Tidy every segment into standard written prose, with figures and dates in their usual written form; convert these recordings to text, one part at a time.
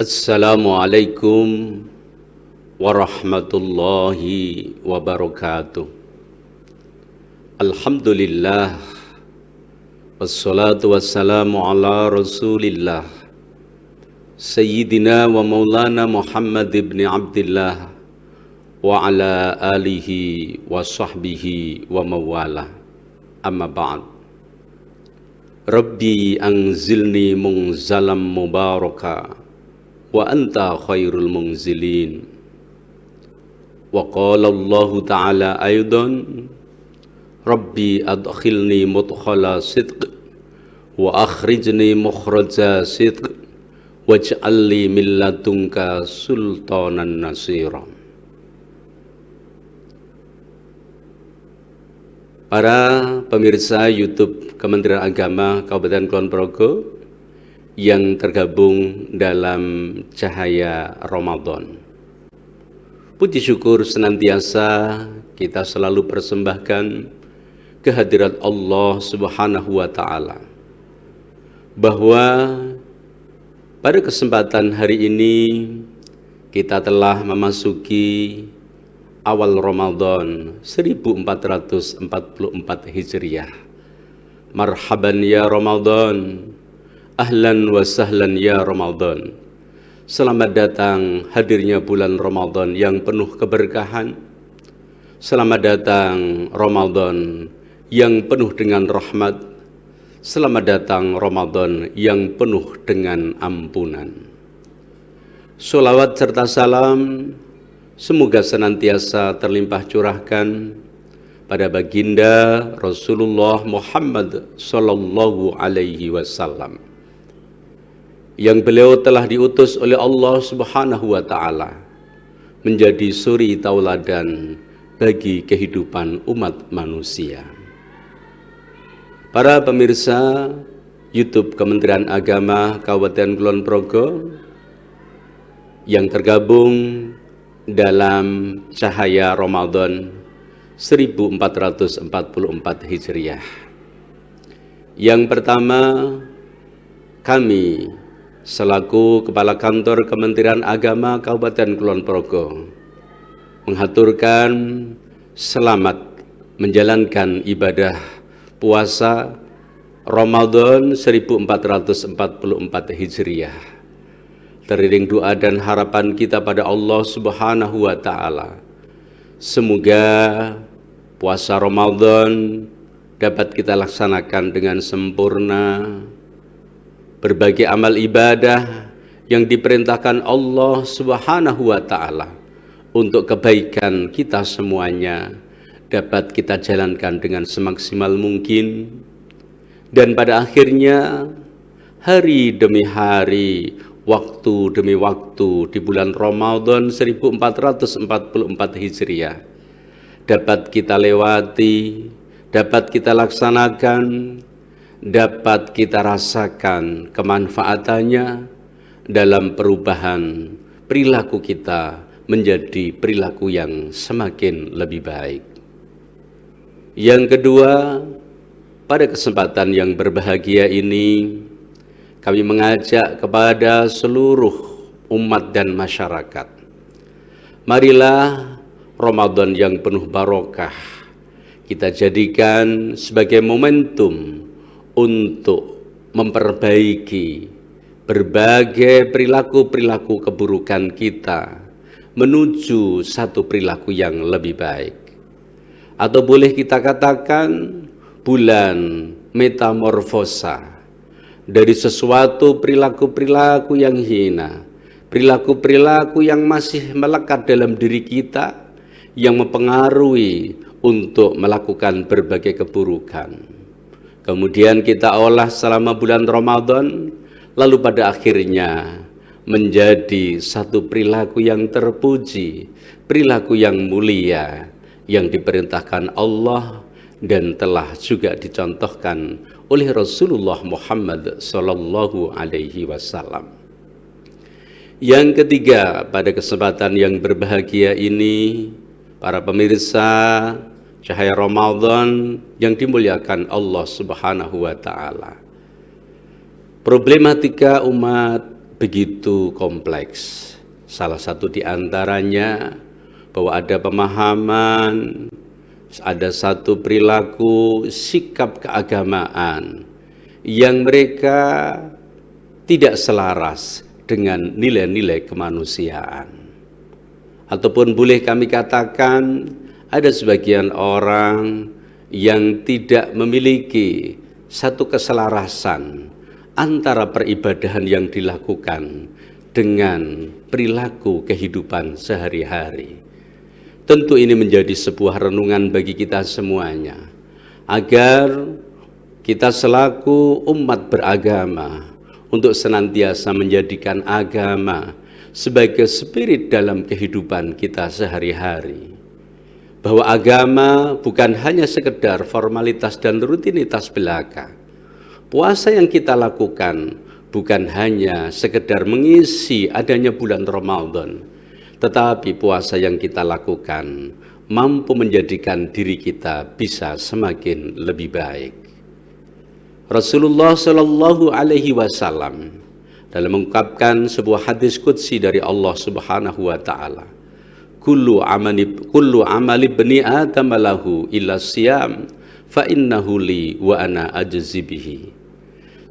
Assalamualaikum warahmatullahi wabarakatuh. Alhamdulillah, wassalatu wassalamu ala rasulillah, Sayyidina wa maulana Muhammad ibn Abdillah wa ala alihi wa sahbihi wa mawala. Amma ba'd. Rabbi anzilni munzalam mubaraka wa anta khairul munzilin. Wa qala Allah ta'ala aydan, Rabbi adkhilni mudkhala sidq wa akhrijni mukhraja sidq waj'alni min ladunka sultanan nasira. Para pemirsa YouTube Kementerian Agama Kabupaten Kulon Progo yang tergabung dalam cahaya Ramadan, puji syukur senantiasa kita selalu persembahkan kehadirat Allah Subhanahu wa Ta'ala, bahwa pada kesempatan hari ini kita telah memasuki awal Ramadan 1444 Hijriah. Marhaban ya Ramadan, ahlan wa sahlan ya Ramadan. Selamat datang hadirnya bulan Ramadan yang penuh keberkahan. Selamat datang Ramadan yang penuh dengan rahmat. Selamat datang Ramadan yang penuh dengan ampunan. Sholawat serta salam semoga senantiasa terlimpah curahkan pada baginda Rasulullah Muhammad sallallahu alaihi wasallam, yang beliau telah diutus oleh Allah Subhanahu wa Ta'ala menjadi suri tauladan bagi kehidupan umat manusia. Para pemirsa YouTube Kementerian Agama Kabupaten Kulon Progo yang tergabung dalam cahaya Ramadan 1444 Hijriah. Yang pertama, kami selaku Kepala Kantor Kementerian Agama Kabupaten Kulon Progo menghaturkan selamat menjalankan ibadah puasa Ramadan 1444 Hijriah. Teriring doa dan harapan kita pada Allah Subhanahu wa Ta'ala, semoga puasa Ramadan dapat kita laksanakan dengan sempurna. Berbagai amal ibadah yang diperintahkan Allah Subhanahu wa Ta'ala untuk kebaikan kita semuanya dapat kita jalankan dengan semaksimal mungkin. Dan pada akhirnya, hari demi hari, waktu demi waktu di bulan Ramadan 1444 Hijriah dapat kita lewati, dapat kita laksanakan, dapat kita rasakan kemanfaatannya dalam perubahan perilaku kita menjadi perilaku yang semakin lebih baik. Yang kedua, pada kesempatan yang berbahagia ini, kami mengajak kepada seluruh umat dan masyarakat, marilah Ramadan yang penuh barokah kita jadikan sebagai momentum untuk memperbaiki berbagai perilaku-perilaku keburukan kita menuju satu perilaku yang lebih baik. Atau boleh kita katakan bulan metamorfosa, dari sesuatu perilaku-perilaku yang hina, perilaku-perilaku yang masih melekat dalam diri kita, yang mempengaruhi untuk melakukan berbagai keburukan. Kemudian kita olah selama bulan Ramadan, lalu pada akhirnya menjadi satu perilaku yang terpuji, perilaku yang mulia, yang diperintahkan Allah dan telah juga dicontohkan oleh Rasulullah Muhammad sallallahu alaihi wasallam. Yang ketiga, pada kesempatan yang berbahagia ini, para pemirsa cahaya Ramadan yang dimuliakan Allah Subhanahu wa Ta'ala, problematika umat begitu kompleks. Salah satu di antaranya bahwa ada pemahaman, ada satu perilaku, sikap keagamaan yang mereka tidak selaras dengan nilai-nilai kemanusiaan. Ataupun boleh kami katakan ada sebagian orang yang tidak memiliki satu keselarasan antara peribadahan yang dilakukan dengan perilaku kehidupan sehari-hari. Tentu ini menjadi sebuah renungan bagi kita semuanya, agar kita selaku umat beragama untuk senantiasa menjadikan agama sebagai spirit dalam kehidupan kita sehari-hari. Bahwa agama bukan hanya sekedar formalitas dan rutinitas belaka. Puasa yang kita lakukan bukan hanya sekedar mengisi adanya bulan Ramadan, tetapi puasa yang kita lakukan mampu menjadikan diri kita bisa semakin lebih baik. Rasulullah Shallallahu Alaihi Wasallam dalam mengungkapkan sebuah hadis qudsi dari Allah Subhanahu Wa Taala, kullu amali bani Adam lahu illa siyam fa innahu li wa ana ajzi bihi.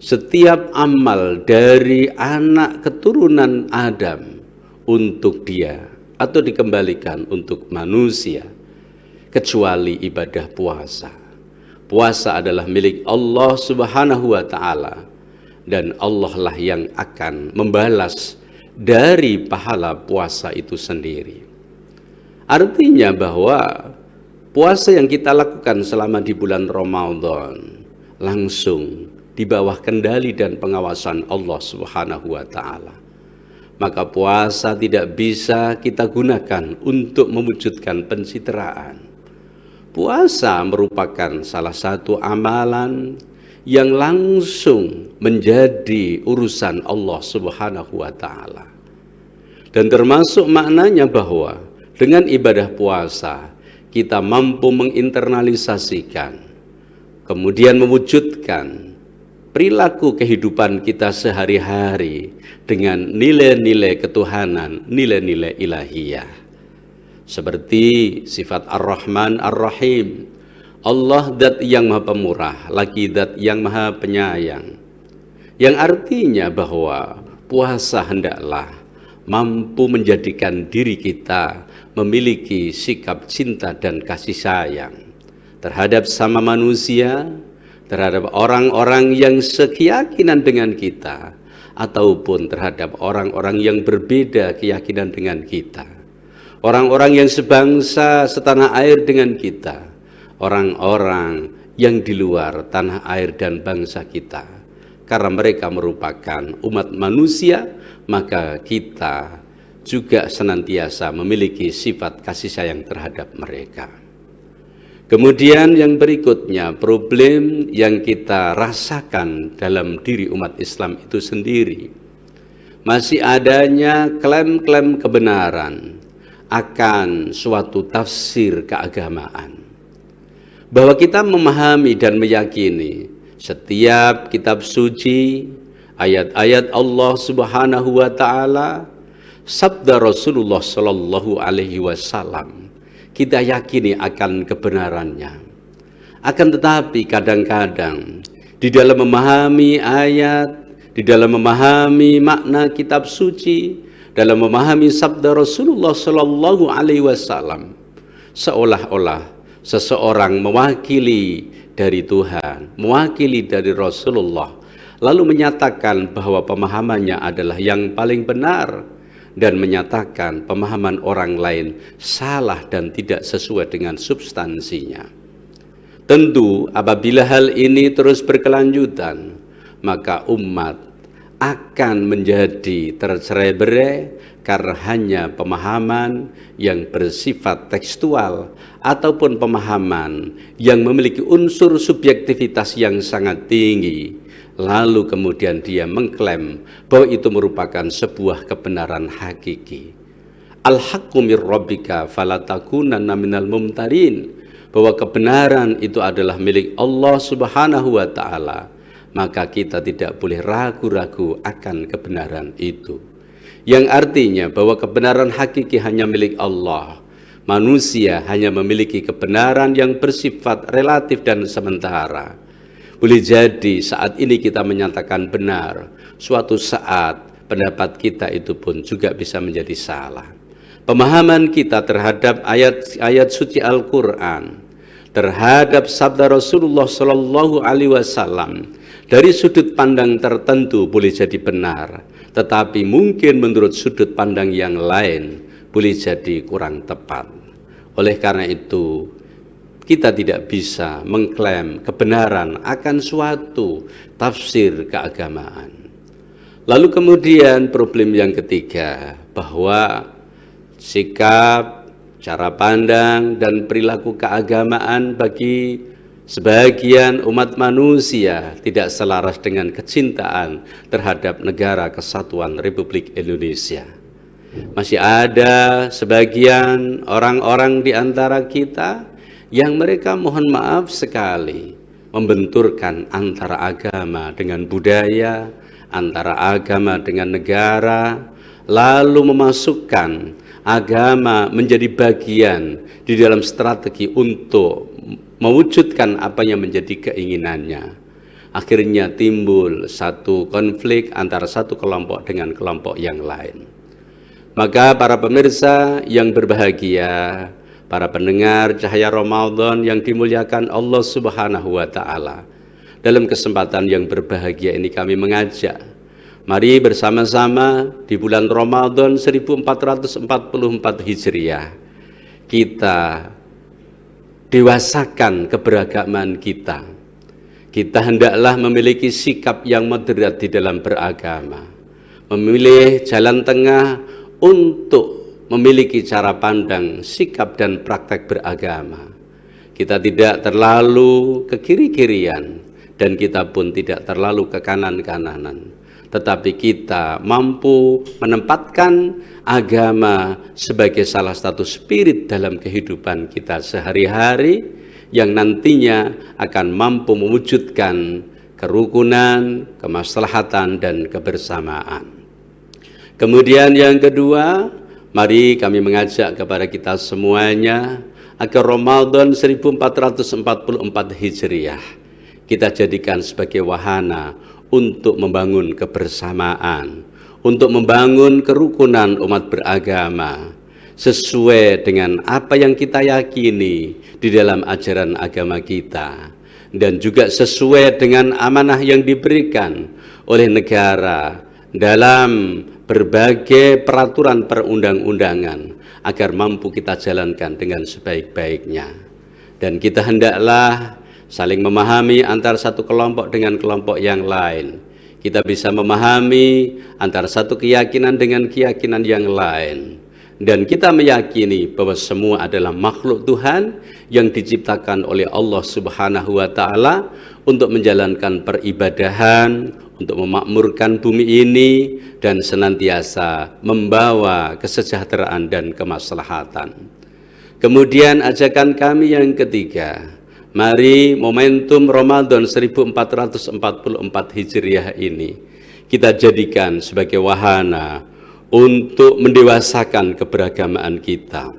Setiap amal dari anak keturunan Adam untuk dia atau dikembalikan untuk manusia, kecuali ibadah puasa. Puasa adalah milik Allah Subhanahu wa Ta'ala, dan Allah lah yang akan membalas dari pahala puasa itu sendiri. Artinya bahwa puasa yang kita lakukan selama di bulan Ramadan langsung di bawah kendali dan pengawasan Allah Subhanahu wa Ta'ala. Maka puasa tidak bisa kita gunakan untuk mewujudkan pencitraan. Puasa merupakan salah satu amalan yang langsung menjadi urusan Allah Subhanahu wa Ta'ala. Dan termasuk maknanya bahwa dengan ibadah puasa kita mampu menginternalisasikan, kemudian mewujudkan perilaku kehidupan kita sehari-hari dengan nilai-nilai ketuhanan, nilai-nilai ilahiyah. Seperti sifat Ar-Rahman Ar-Rahim, Allah zat yang maha pemurah, lagi zat yang maha penyayang. Yang artinya bahwa puasa hendaklah mampu menjadikan diri kita memiliki sikap cinta dan kasih sayang terhadap sama manusia, terhadap orang-orang yang sekeyakinan dengan kita, ataupun terhadap orang-orang yang berbeda keyakinan dengan kita, orang-orang yang sebangsa setanah air dengan kita, orang-orang yang di luar tanah air dan bangsa kita. Karena mereka merupakan umat manusia, maka kita juga senantiasa memiliki sifat kasih sayang terhadap mereka. Kemudian yang berikutnya, problem yang kita rasakan dalam diri umat Islam itu sendiri, masih adanya klaim-klaim kebenaran akan suatu tafsir keagamaan. Bahwa kita memahami dan meyakini setiap kitab suci, ayat-ayat Allah Subhanahu wa Ta'ala, sabda Rasulullah Sallallahu Alaihi Wasallam, kita yakini akan kebenarannya. Akan tetapi kadang-kadang di dalam memahami ayat, di dalam memahami makna kitab suci, dalam memahami sabda Rasulullah Sallallahu Alaihi Wasallam, seolah-olah seseorang mewakili dari Tuhan, mewakili dari Rasulullah, lalu menyatakan bahwa pemahamannya adalah yang paling benar, dan menyatakan pemahaman orang lain salah dan tidak sesuai dengan substansinya. Tentu apabila hal ini terus berkelanjutan, maka umat akan menjadi tercerai-berai karena hanya pemahaman yang bersifat tekstual ataupun pemahaman yang memiliki unsur subjektivitas yang sangat tinggi. Lalu kemudian dia mengklaim bahwa itu merupakan sebuah kebenaran hakiki. Al-haqqu mir rabbika fala takunanna minal mumtarin, bahwa kebenaran itu adalah milik Allah Subhanahu wa Ta'ala, maka kita tidak boleh ragu-ragu akan kebenaran itu. Yang artinya bahwa kebenaran hakiki hanya milik Allah. Manusia hanya memiliki kebenaran yang bersifat relatif dan sementara. Boleh jadi saat ini kita menyatakan benar, suatu saat pendapat kita itu pun juga bisa menjadi salah. Pemahaman kita terhadap ayat-ayat suci Al-Quran, terhadap sabda Rasulullah Shallallahu Alaihi Wasallam dari sudut pandang tertentu boleh jadi benar, tetapi mungkin menurut sudut pandang yang lain boleh jadi kurang tepat. Oleh karena itu, kita tidak bisa mengklaim kebenaran akan suatu tafsir keagamaan. Lalu kemudian problem yang ketiga, bahwa sikap, cara pandang, dan perilaku keagamaan bagi sebagian umat manusia tidak selaras dengan kecintaan terhadap negara kesatuan Republik Indonesia. Masih ada sebagian orang-orang di antara kita yang mereka mohon maaf sekali membenturkan antara agama dengan budaya, antara agama dengan negara, lalu memasukkan agama menjadi bagian di dalam strategi untuk mewujudkan apa yang menjadi keinginannya. Akhirnya timbul satu konflik antara satu kelompok dengan kelompok yang lain. Maka para pemirsa yang berbahagia, para pendengar Cahaya Ramadan yang dimuliakan Allah Subhanahu wa Ta'ala, dalam kesempatan yang berbahagia ini kami mengajak, mari bersama-sama di bulan Ramadan 1444 Hijriah kita dewasakan keberagaman kita. Kita hendaklah memiliki sikap yang moderat di dalam beragama, memilih jalan tengah untuk memiliki cara pandang, sikap dan praktek beragama. Kita tidak terlalu ke kiri-kirian dan kita pun tidak terlalu ke kanan-kananan, tetapi kita mampu menempatkan agama sebagai salah satu spirit dalam kehidupan kita sehari-hari yang nantinya akan mampu mewujudkan kerukunan, kemaslahatan, dan kebersamaan. Kemudian yang kedua, mari kami mengajak kepada kita semuanya agar Ramadan 1444 Hijriah kita jadikan sebagai wahana untuk membangun kebersamaan, untuk membangun kerukunan umat beragama sesuai dengan apa yang kita yakini di dalam ajaran agama kita, dan juga sesuai dengan amanah yang diberikan oleh negara dalam berbagai peraturan perundang-undangan agar mampu kita jalankan dengan sebaik-baiknya. Dan kita hendaklah saling memahami antara satu kelompok dengan kelompok yang lain. Kita bisa memahami antara satu keyakinan dengan keyakinan yang lain. Dan kita meyakini bahwa semua adalah makhluk Tuhan yang diciptakan oleh Allah Subhanahu wa Ta'ala untuk menjalankan peribadahan, untuk memakmurkan bumi ini, dan senantiasa membawa kesejahteraan dan kemaslahatan. Kemudian ajakan kami yang ketiga, mari momentum Ramadan 1444 Hijriah ini kita jadikan sebagai wahana untuk mendewasakan keberagamaan kita.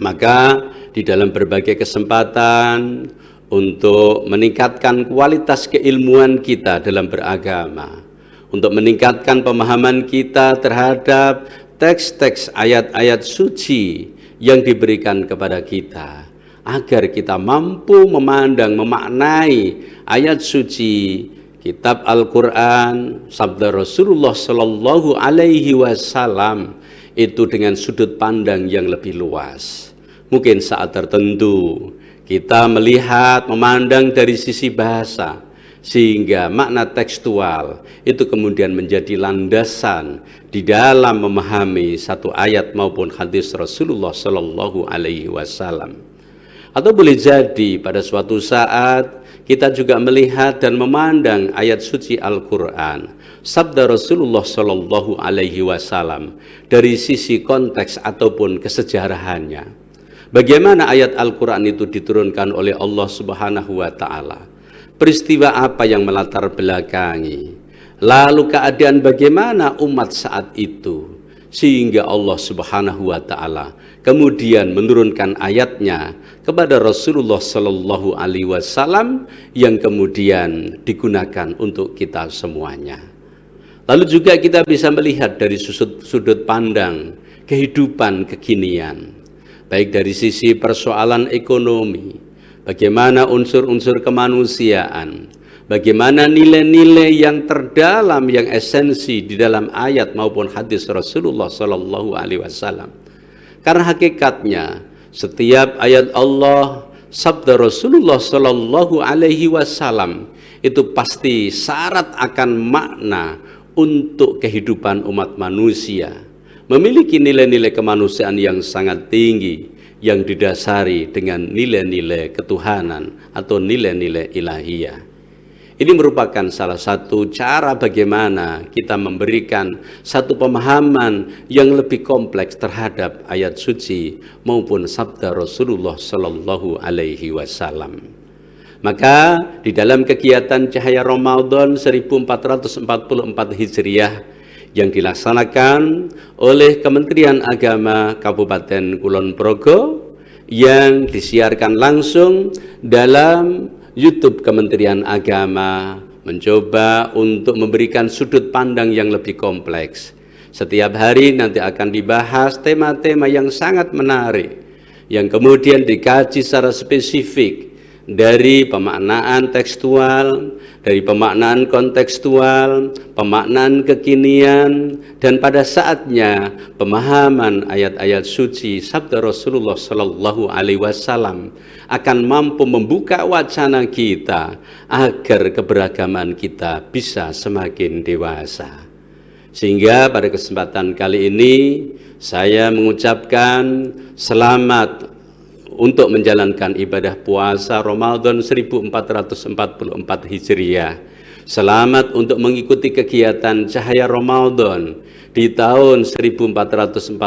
Maka di dalam berbagai kesempatan untuk meningkatkan kualitas keilmuan kita dalam beragama, untuk meningkatkan pemahaman kita terhadap teks-teks ayat-ayat suci yang diberikan kepada kita, agar kita mampu memandang, memaknai ayat suci kitab Al-Quran, sabda Rasulullah Sallallahu Alaihi Wasallam itu dengan sudut pandang yang lebih luas. Mungkin saat tertentu kita melihat, memandang dari sisi bahasa, sehingga makna tekstual itu kemudian menjadi landasan di dalam memahami satu ayat maupun hadis Rasulullah Sallallahu Alaihi Wasallam. Atau boleh jadi pada suatu saat kita juga melihat dan memandang ayat suci Al-Quran, sabda Rasulullah Sallallahu Alaihi Wasallam dari sisi konteks ataupun kesejarahannya. Bagaimana ayat Al-Quran itu diturunkan oleh Allah Subhanahu wa Ta'ala? peristiwa apa yang melatar belakangi, lalu keadaan bagaimana umat saat itu, sehingga Allah Subhanahu wa Ta'ala kemudian menurunkan ayatnya kepada Rasulullah Sallallahu Alaihi Wasallam yang kemudian digunakan untuk kita semuanya. Lalu juga kita bisa melihat dari sudut pandang kehidupan kekinian, baik dari sisi persoalan ekonomi, bagaimana unsur-unsur kemanusiaan, bagaimana nilai-nilai yang terdalam, yang esensi di dalam ayat maupun hadis Rasulullah Sallallahu Alaihi Wasallam. Karena hakikatnya setiap ayat Allah, sabda Rasulullah Sallallahu Alaihi Wasallam itu pasti syarat akan makna untuk kehidupan umat manusia, memiliki nilai-nilai kemanusiaan yang sangat tinggi, yang didasari dengan nilai-nilai ketuhanan atau nilai-nilai ilahiyah. Ini merupakan salah satu cara bagaimana kita memberikan satu pemahaman yang lebih kompleks terhadap ayat suci maupun sabda Rasulullah Sallallahu Alaihi Wasallam. Maka di dalam kegiatan Cahaya Ramadan 1444 Hijriah yang dilaksanakan oleh Kementerian Agama Kabupaten Kulon Progo, yang disiarkan langsung dalam YouTube Kementerian Agama, mencoba untuk memberikan sudut pandang yang lebih kompleks. Setiap hari nanti akan dibahas tema-tema yang sangat menarik, yang kemudian dikaji secara spesifik dari pemaknaan tekstual, dari pemaknaan kontekstual, pemaknaan kekinian, dan pada saatnya pemahaman ayat-ayat suci sabda Rasulullah Sallallahu Alaihi Wasallam akan mampu membuka wacana kita agar keberagaman kita bisa semakin dewasa. Sehingga pada kesempatan kali ini saya mengucapkan selamat untuk menjalankan ibadah puasa Ramadan 1444 Hijriah. Selamat untuk mengikuti kegiatan Cahaya Ramadan di tahun 1444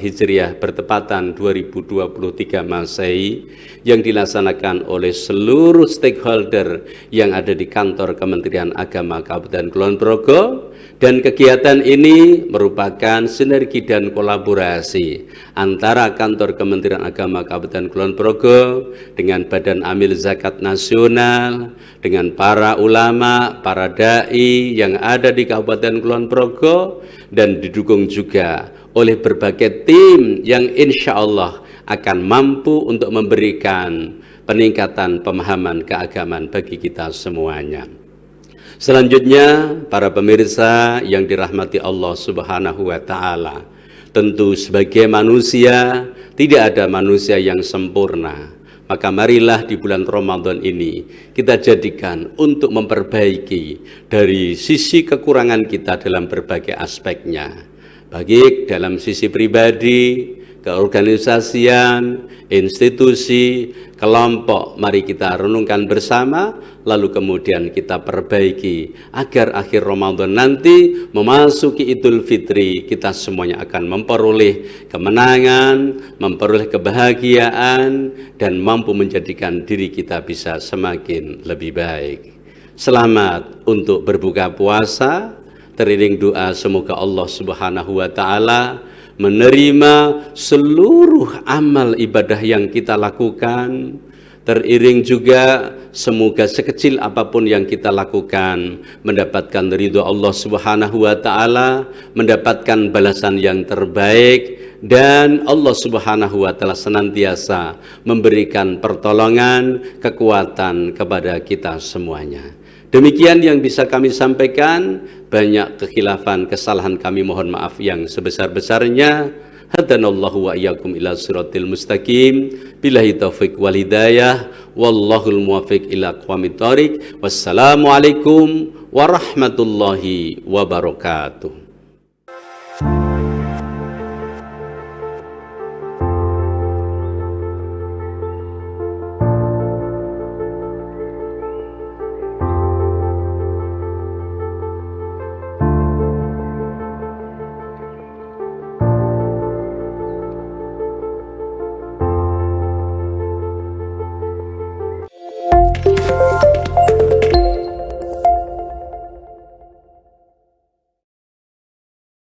Hijriah bertepatan 2023 Masehi yang dilaksanakan oleh seluruh stakeholder yang ada di kantor Kementerian Agama Kabupaten Kulon Progo. Dan kegiatan ini merupakan sinergi dan kolaborasi antara kantor Kementerian Agama Kabupaten Kulon Progo dengan Badan Amil Zakat Nasional, dengan para ulama, para dai yang ada di Kabupaten Kulon Progo, dan didukung juga oleh berbagai tim yang insya Allah akan mampu untuk memberikan peningkatan pemahaman keagamaan bagi kita semuanya. Selanjutnya, para pemirsa yang dirahmati Allah Subhanahu wa Ta'ala, tentu sebagai manusia tidak ada manusia yang sempurna. Maka marilah di bulan Ramadan ini kita jadikan untuk memperbaiki dari sisi kekurangan kita dalam berbagai aspeknya, baik dalam sisi pribadi, keorganisasian, institusi, kelompok. Mari kita renungkan bersama, lalu kemudian kita perbaiki agar akhir Ramadan nanti memasuki Idul Fitri, kita semuanya akan memperoleh kemenangan, memperoleh kebahagiaan, dan mampu menjadikan diri kita bisa semakin lebih baik. Selamat untuk berbuka puasa, teriring doa semoga Allah Subhanahu wa Ta'ala menerima seluruh amal ibadah yang kita lakukan. Teriring juga semoga sekecil apapun yang kita lakukan mendapatkan ridho Allah Subhanahu wa Ta'ala, mendapatkan balasan yang terbaik, dan Allah Subhanahu wa Ta'ala senantiasa memberikan pertolongan, kekuatan kepada kita semuanya. Demikian yang bisa kami sampaikan. Banyak kekhilafan, kesalahan kami mohon maaf yang sebesar-besarnya. Hadanallahu wa iyyakum ila siratil mustaqim. Billahi taufiq wal hidayah. Wallahul muwaffiq ila aqwamit thoriq. Wassalamualaikum warahmatullahi wabarakatuh.